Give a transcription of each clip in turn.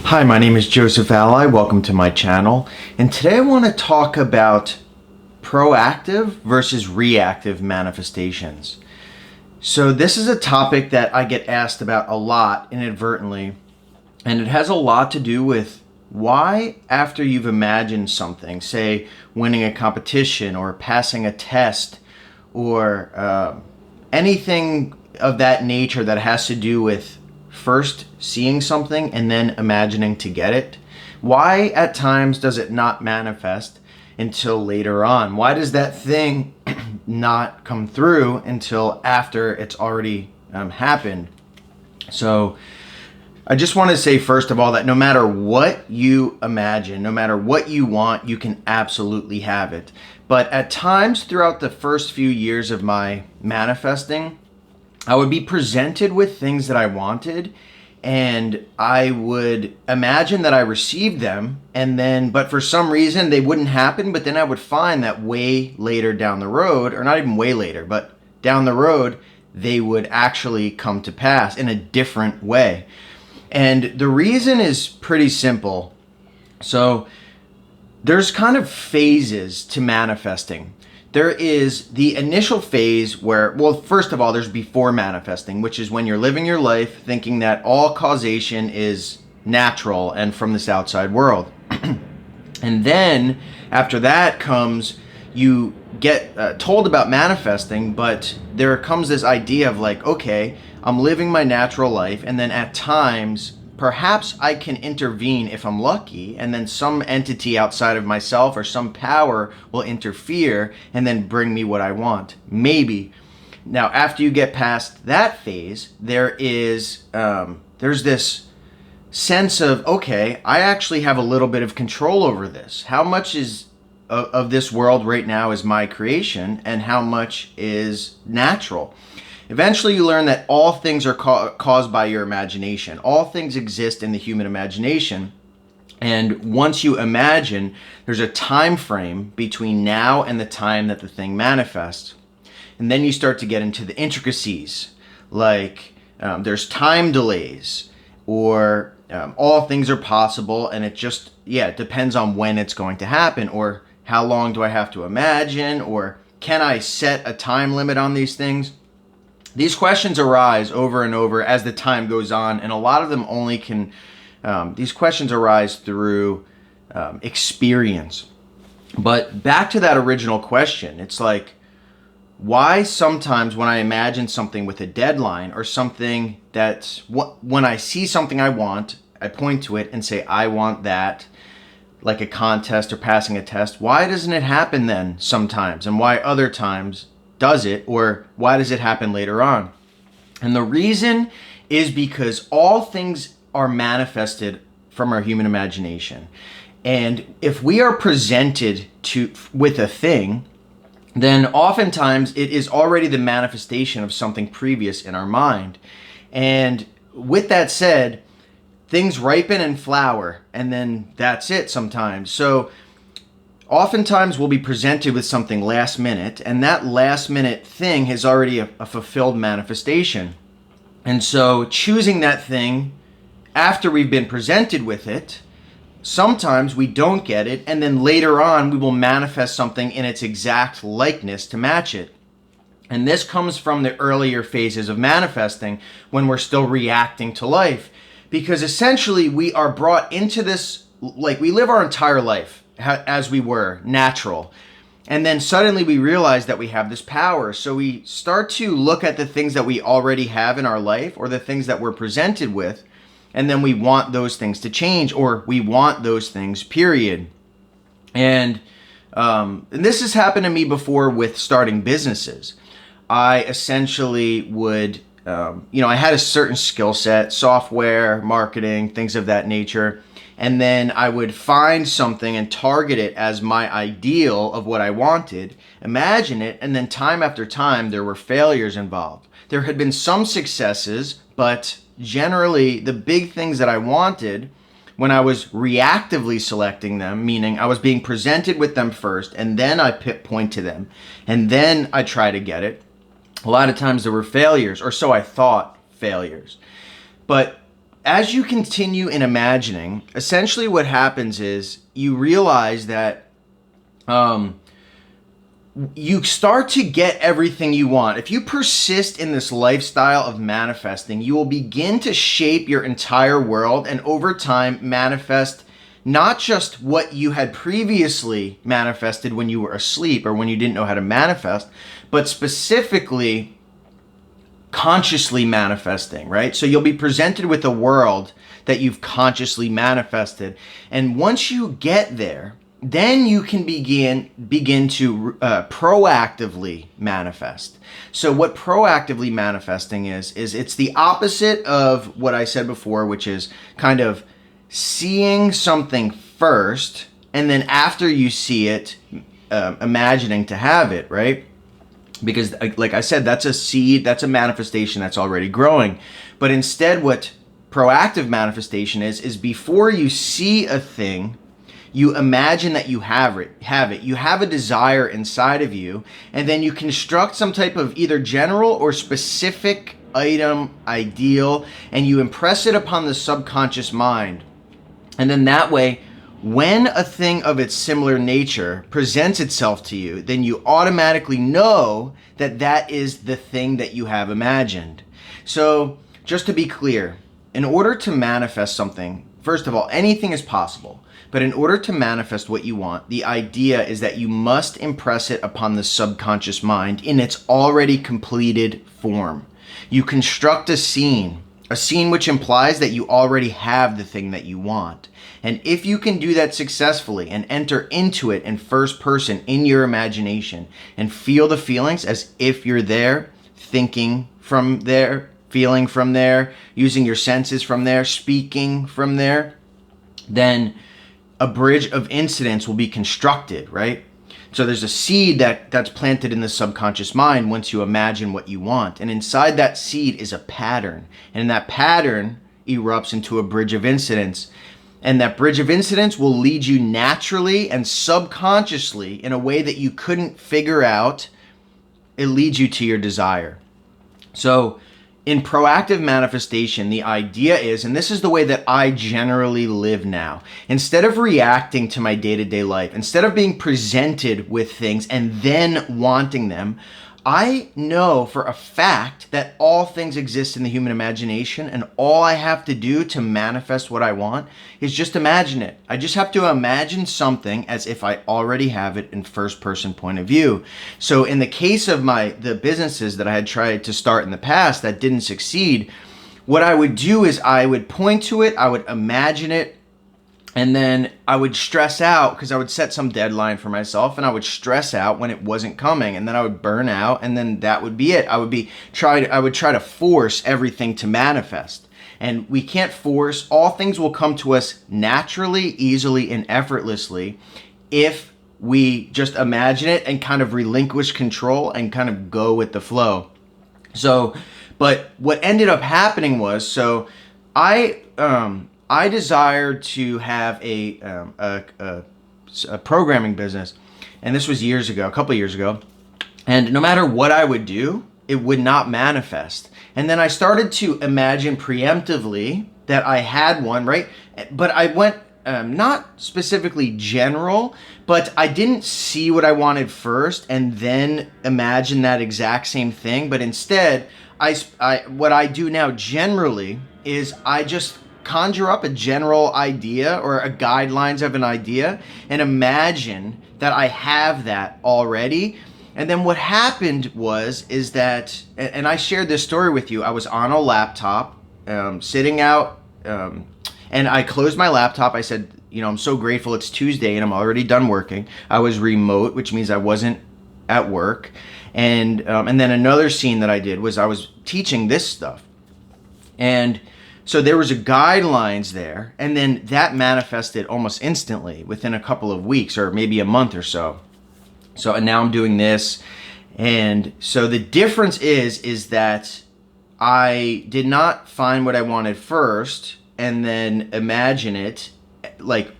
Hi, my name is Joseph Alai. Welcome to my channel. And today I want to talk about proactive versus reactive manifestations. So this is a topic that I get asked about a lot inadvertently, and it has a lot to do with why after you've imagined something, say winning a competition or passing a test or anything of that nature that has to do with first seeing something and then imagining to get it, why at times does it not manifest until later on? Why does that thing not come through until after it's already happened? So I just want to say, first of all, that no matter what you imagine, no matter what you want, you can absolutely have it. But at times throughout the first few years of my manifesting, I would be presented with things that I wanted, and I would imagine that I received them, but for some reason they wouldn't happen. But then I would find that way later down the road, or not even way later, but down the road, they would actually come to pass in a different way. And the reason is pretty simple. So there's kind of phases to manifesting. There is the initial phase where, well, first of all, there's before manifesting, which is when you're living your life thinking that all causation is natural and from this outside world. And then after that comes, you get told about manifesting, but there comes this idea of like, okay, I'm living my natural life, and then at times perhaps I can intervene if I'm lucky, and then some entity outside of myself or some power will interfere and then bring me what I want. Maybe. Now, after you get past that phase, there's this sense of, okay, I actually have a little bit of control over this. How much is of this world right now is my creation, and how much is natural? Eventually, you learn that all things are caused by your imagination. All things exist in the human imagination. And once you imagine, there's a time frame between now and the time that the thing manifests. And then you start to get into the intricacies, like there's time delays, or all things are possible, and it depends on when it's going to happen, or how long do I have to imagine, or can I set a time limit on these things? These questions arise over and over as the time goes on, and a lot of them these questions arise through experience. But back to that original question, it's like, why sometimes when I imagine something with a deadline, or something when I see something I want, I point to it and say, I want that, like a contest or passing a test, why doesn't it happen then sometimes? And why other times does it, or why does it happen later on? And the reason is because all things are manifested from our human imagination. And if we are presented with a thing, then oftentimes it is already the manifestation of something previous in our mind. And with that said, things ripen and flower, and then that's it sometimes. So oftentimes we'll be presented with something last minute, and that last minute thing is already a fulfilled manifestation. And so choosing that thing after we've been presented with it, sometimes we don't get it, and then later on we will manifest something in its exact likeness to match it. And this comes from the earlier phases of manifesting, when we're still reacting to life. Because essentially we are brought into this, like we live our entire life as we were, natural. And then suddenly we realize that we have this power. So we start to look at the things that we already have in our life, or the things that we're presented with, and then we want those things to change, or we want those things, period. And this has happened to me before with starting businesses. I essentially would, I had a certain skill set, software, marketing, things of that nature. And then I would find something and target it as my ideal of what I wanted, imagine it, and then time after time there were failures involved. There had been some successes, but generally the big things that I wanted, when I was reactively selecting them, meaning I was being presented with them first, and then I point to them, and then I try to get it, a lot of times there were failures, or so I thought, failures. But as you continue in imagining, essentially what happens is you realize that you start to get everything you want. If you persist in this lifestyle of manifesting, you will begin to shape your entire world and over time manifest not just what you had previously manifested when you were asleep or when you didn't know how to manifest, but specifically consciously manifesting, right? So you'll be presented with a world that you've consciously manifested. And once you get there, then you can begin to proactively manifest. So what proactively manifesting is it's the opposite of what I said before, which is kind of seeing something first, and then after you see it, imagining to have it, right? Because like I said, that's a seed, that's a manifestation that's already growing. But instead what proactive manifestation is before you see a thing, you imagine that you have it. You have a desire inside of you, and then you construct some type of either general or specific item, ideal, and you impress it upon the subconscious mind. And then that way, when a thing of its similar nature presents itself to you, then you automatically know that that is the thing that you have imagined. So just to be clear, in order to manifest something, first of all, anything is possible. But in order to manifest what you want, the idea is that you must impress it upon the subconscious mind in its already completed form. You construct a scene which implies that you already have the thing that you want. And if you can do that successfully and enter into it in first person in your imagination and feel the feelings as if you're there, thinking from there, feeling from there, using your senses from there, speaking from there, then a bridge of incidents will be constructed, right? So there's a seed that's planted in the subconscious mind once you imagine what you want. And inside that seed is a pattern. And that pattern erupts into a bridge of incidents. And that bridge of incidents will lead you naturally and subconsciously in a way that you couldn't figure out. It leads you to your desire. So in proactive manifestation, the idea is, and this is the way that I generally live now, instead of reacting to my day-to-day life, instead of being presented with things and then wanting them, I know for a fact that all things exist in the human imagination, and all I have to do to manifest what I want is just imagine it. I just have to imagine something as if I already have it in first person point of view. So in the case of the businesses that I had tried to start in the past that didn't succeed, what I would do is I would point to it, I would imagine it, and then I would stress out because I would set some deadline for myself, and I would stress out when it wasn't coming, and then I would burn out, and then that would be it. I would try to force everything to manifest. And we can't force. All things will come to us naturally, easily, and effortlessly if we just imagine it and kind of relinquish control and kind of go with the flow. So, but what ended up happening was, so I desired to have a programming business, and this was years ago, a couple of years ago, and no matter what I would do, it would not manifest. And then I started to imagine preemptively that I had one, right? But I went not specifically general, but I didn't see what I wanted first and then imagine that exact same thing. But instead, what I do now generally is I just conjure up a general idea or a guidelines of an idea and imagine that I have that already. And then what happened is that, and I shared this story with you, I was on a laptop, sitting out, and I closed my laptop. I said, I'm so grateful it's Tuesday and I'm already done working. I was remote, which means I wasn't at work. And then another scene that I did was I was teaching this stuff. And so there was a guidelines there, and then that manifested almost instantly within a couple of weeks or maybe a month or so. So, and now I'm doing this. And so the difference is that I did not find what I wanted first and then imagine it, like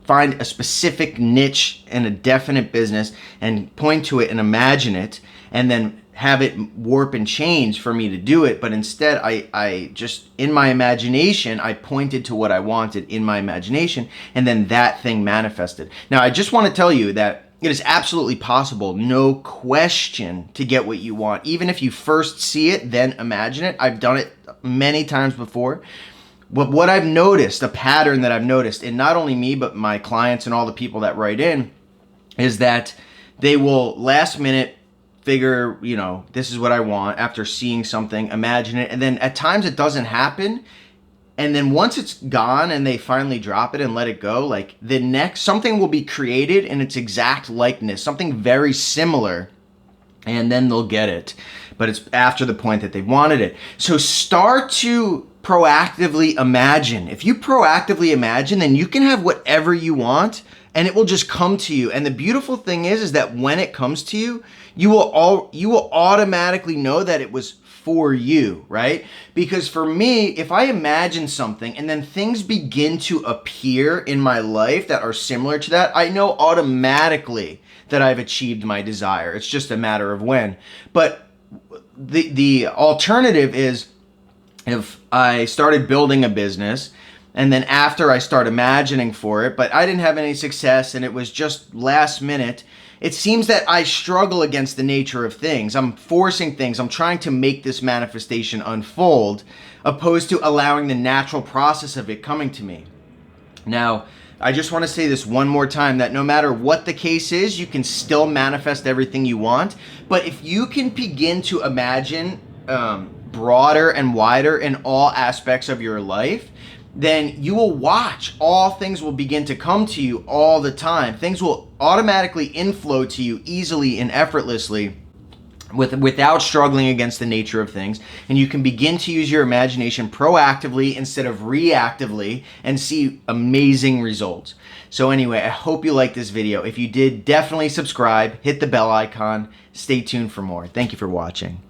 find a specific niche and a definite business and point to it and imagine it and then have it warp and change for me to do it, but instead I just, in my imagination, I pointed to what I wanted in my imagination, and then that thing manifested. Now, I just want to tell you that it is absolutely possible, no question, to get what you want. Even if you first see it, then imagine it. I've done it many times before. But what I've noticed, a pattern that I've noticed in not only me, but my clients and all the people that write in, is that they will last minute figure, this is what I want after seeing something, imagine it, and then at times it doesn't happen. And then once it's gone and they finally drop it and let it go, like the next, something will be created in its exact likeness, something very similar, and then they'll get it. But it's after the point that they wanted it. So start to proactively imagine. If you proactively imagine, then you can have whatever you want and it will just come to you. And the beautiful thing is that when it comes to you, you will automatically know that it was for you, right? Because for me, if I imagine something and then things begin to appear in my life that are similar to that, I know automatically that I've achieved my desire. It's just a matter of when. But the alternative is, if I started building a business and then after I start imagining for it, but I didn't have any success and it was just last minute, it seems that I struggle against the nature of things. I'm forcing things. I'm trying to make this manifestation unfold, opposed to allowing the natural process of it coming to me. Now, I just want to say this one more time, that no matter what the case is, you can still manifest everything you want. But if you can begin to imagine broader and wider in all aspects of your life, then you will watch. All things will begin to come to you all the time. Things will automatically inflow to you easily and effortlessly without struggling against the nature of things. And you can begin to use your imagination proactively instead of reactively and see amazing results. So anyway, I hope you liked this video. If you did, definitely subscribe, hit the bell icon, stay tuned for more. Thank you for watching.